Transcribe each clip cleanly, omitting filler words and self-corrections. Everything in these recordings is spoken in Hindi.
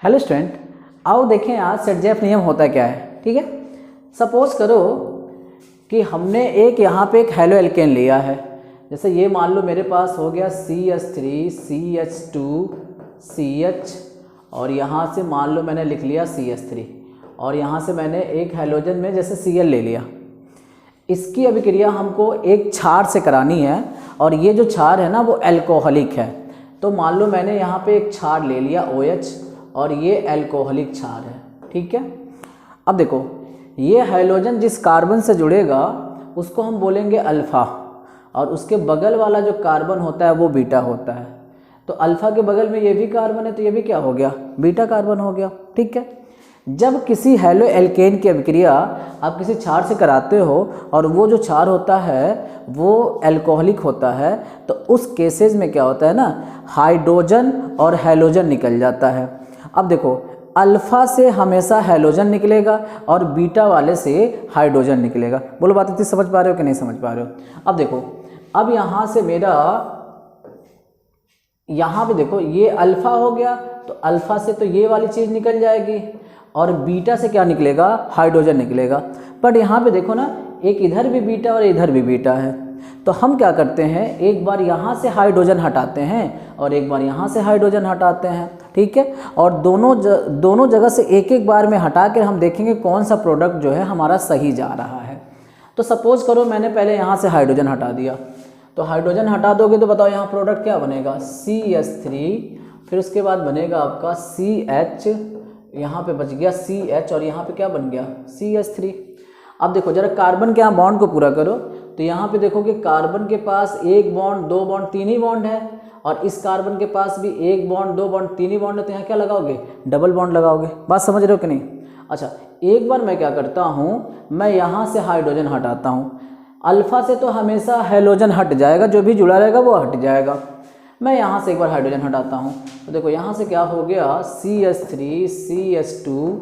हेलो स्टूडेंट, आओ देखें आज सेट-जेफ नियम होता क्या है। ठीक है, सपोज करो कि हमने एक यहाँ पे एक हेलो एल्केन लिया है। जैसे ये मान लो मेरे पास हो गया CH3 CH2 CH और यहाँ से मान लो मैंने लिख लिया CH3 और यहाँ से मैंने एक हैलोजन में जैसे Cl ले लिया। इसकी अभिक्रिया हमको एक क्षार से करानी है और ये जो क्षार है ना वो एल्कोहलिक है। तो मान लो मैंने यहाँ पे एक क्षार ले लिया OH और ये एल्कोहलिक क्षार है। ठीक है, अब देखो ये हाइड्रोजन जिस कार्बन से जुड़ेगा उसको हम बोलेंगे अल्फ़ा और उसके बगल वाला जो कार्बन होता है वो बीटा होता है। तो अल्फ़ा के बगल में ये भी कार्बन है तो ये भी क्या हो गया, बीटा कार्बन हो गया। ठीक है, जब किसी हेलो एल्केन की अभिक्रिया आप किसी क्षार से कराते हो और वो जो क्षार होता है वो एल्कोहलिक होता है तो उस केसेस में क्या होता है ना, हाइड्रोजन और हैलोजन निकल जाता है। अब देखो अल्फ़ा से हमेशा हैलोजन निकलेगा और बीटा वाले से हाइड्रोजन निकलेगा। बोलो बात इतनी समझ पा रहे हो कि नहीं समझ पा रहे हो? अब देखो, अब यहाँ से मेरा यहाँ पे देखो ये अल्फ़ा हो गया तो अल्फ़ा से तो ये वाली चीज़ निकल जाएगी और बीटा से क्या निकलेगा, हाइड्रोजन निकलेगा। पर यहाँ पे देखो ना, एक इधर भी बीटा और इधर भी बीटा है। तो हम क्या करते हैं, एक बार यहाँ से हाइड्रोजन हटाते हैं और एक बार यहाँ से हाइड्रोजन हटाते हैं। ठीक है, और दोनों जगह से एक एक बार में हटा कर हम देखेंगे कौन सा प्रोडक्ट जो है हमारा सही जा रहा है। तो सपोज करो मैंने पहले यहाँ से हाइड्रोजन हटा दिया, तो हाइड्रोजन हटा दोगे तो बताओ यहाँ प्रोडक्ट क्या बनेगा, CH3, फिर उसके बाद बनेगा आपका CH, यहाँ पे बच गया CH और यहाँ पे क्या बन गया CH3। अब देखो जरा कार्बन के यहाँ बॉन्ड को पूरा करो तो यहाँ पे देखो कि कार्बन के पास एक बॉन्ड, दो बॉन्ड, तीन ही बॉन्ड है और इस कार्बन के पास भी एक बॉन्ड, दो बॉन्ड, तीन ही बॉन्ड है। तो यहाँ क्या लगाओगे, डबल बॉन्ड लगाओगे। बात समझ रहे हो कि नहीं? अच्छा, एक बार मैं क्या करता हूँ, मैं यहाँ से हाइड्रोजन हटाता हूँ। अल्फ़ा से तो हमेशा हैलोजन हट जाएगा, जो भी जुड़ा रहेगा वो हट जाएगा। मैं यहाँ से एक बार हाइड्रोजन हटाता हूँ तो देखो यहाँ से क्या हो गया, CH3 CH2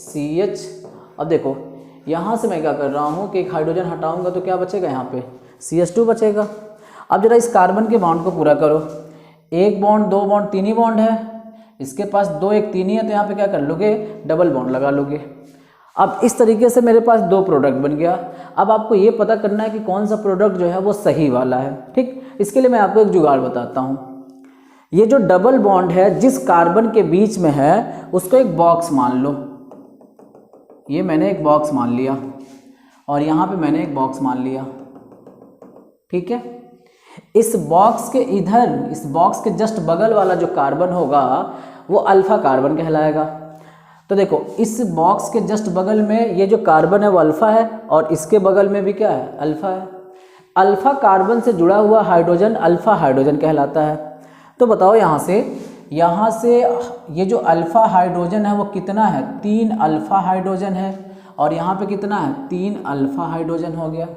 CH। अब देखो यहाँ से मैं क्या कर रहा हूँ कि एक हाइड्रोजन हटाऊंगा तो क्या बचेगा, यहाँ पे CH2 बचेगा। अब जरा इस कार्बन के बॉन्ड को पूरा करो, एक बॉन्ड, दो बॉन्ड, तीन ही बॉन्ड है, इसके पास दो एक तीन ही है तो यहाँ पे क्या कर लोगे, डबल बॉन्ड लगा लोगे। अब इस तरीके से मेरे पास दो प्रोडक्ट बन गया। अब आपको ये पता करना है कि कौन सा प्रोडक्ट जो है वो सही वाला है। ठीक, इसके लिए मैं आपको एक जुगाड़ बताता हूँ। ये जो डबल बॉन्ड है जिस कार्बन के बीच में है उसको एक बॉक्स मान लो। ये मैंने एक बॉक्स मान लिया और यहाँ पे मैंने एक बॉक्स मान लिया। ठीक है, इस बॉक्स के इधर, इस बॉक्स के जस्ट बगल वाला जो कार्बन होगा वो अल्फ़ा कार्बन कहलाएगा। तो देखो इस बॉक्स के जस्ट बगल में ये जो कार्बन है वो अल्फ़ा है और इसके बगल में भी क्या है, अल्फ़ा है। अल्फ़ा कार्बन से जुड़ा हुआ हाइड्रोजन अल्फ़ा हाइड्रोजन कहलाता है। तो बताओ यहाँ से ये जो अल्फ़ा हाइड्रोजन है वो कितना है, 3 अल्फ़ा हाइड्रोजन है और यहाँ पे कितना है, 3 अल्फ़ा हाइड्रोजन हो गया।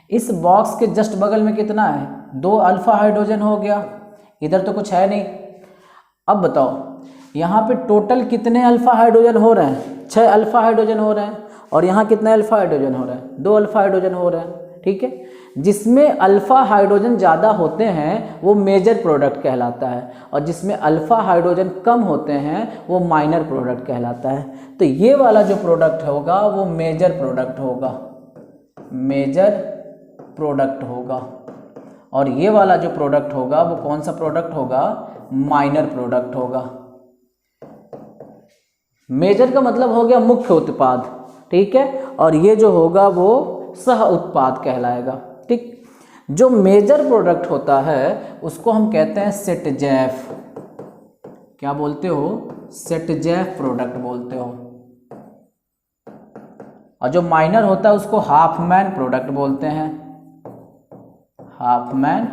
इस बॉक्स के जस्ट बगल में कितना है, 2 अल्फ़ा हाइड्रोजन हो गया। इधर तो कुछ है नहीं। अब बताओ यहाँ पे टोटल कितने अल्फ़ा हाइड्रोजन हो रहे हैं, 6 अल्फ़ा हाइड्रोजन हो रहे हैं और यहाँ कितने अल्फ़ा हाइड्रोजन हो रहे हैं, 2 अल्फ़ा हाइड्रोजन हो रहे हैं। ठीक है, जिसमें अल्फ़ा हाइड्रोजन ज़्यादा होते हैं वो मेजर प्रोडक्ट कहलाता है और जिसमें अल्फ़ा हाइड्रोजन कम होते हैं वो माइनर प्रोडक्ट कहलाता है। तो ये वाला जो प्रोडक्ट होगा वो मेजर प्रोडक्ट होगा, मेजर प्रोडक्ट होगा और ये वाला जो प्रोडक्ट होगा वो कौन सा प्रोडक्ट होगा, माइनर प्रोडक्ट होगा। मेजर का मतलब हो गया मुख्य उत्पाद। ठीक है, और ये जो होगा वो सह उत्पाद कहलाएगा। ठीक, जो मेजर प्रोडक्ट होता है उसको हम कहते हैं सेट-जेफ। क्या बोलते हो, सेट-जेफ प्रोडक्ट बोलते हो। और जो माइनर होता है उसको हाफमैन प्रोडक्ट बोलते हैं, हाफमैन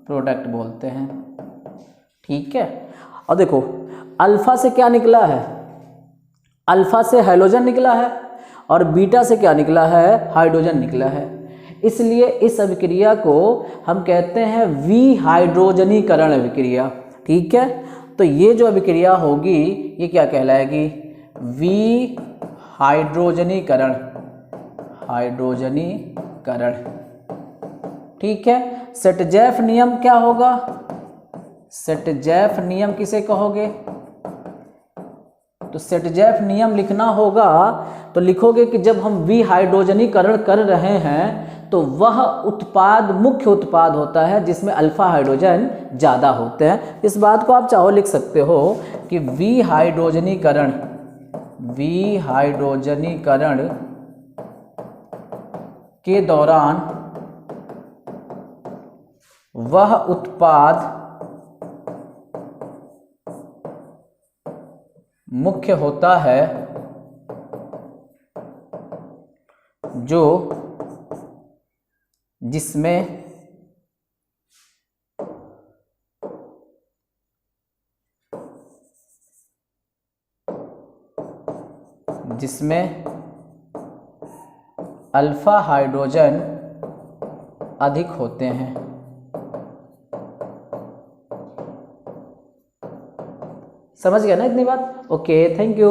प्रोडक्ट बोलते हैं। ठीक है, और देखो अल्फ़ा से क्या निकला है, अल्फ़ा से हैलोजन निकला है और बीटा से क्या निकला है, हाइड्रोजन निकला है। इसलिए इस अभिक्रिया को हम कहते हैं विहाइड्रोजनीकरण अभिक्रिया। ठीक है, तो ये जो अभिक्रिया होगी ये क्या कहलाएगी, विहाइड्रोजनीकरण, हाइड्रोजनीकरण। ठीक है, सेट-जेफ नियम क्या होगा, सेट-जेफ नियम किसे कहोगे, तो सेटजैफ नियम लिखना होगा तो लिखोगे कि जब हम विहाइड्रोजनीकरण कर रहे हैं तो वह उत्पाद मुख्य उत्पाद होता है जिसमें अल्फा हाइड्रोजन ज़्यादा होते हैं। इस बात को आप चाहो लिख सकते हो कि विहाइड्रोजनीकरण के दौरान वह उत्पाद मुख्य होता है जो जिसमें अल्फा हाइड्रोजन अधिक होते हैं। समझ गया ना इतनी बात? Okay, thank you.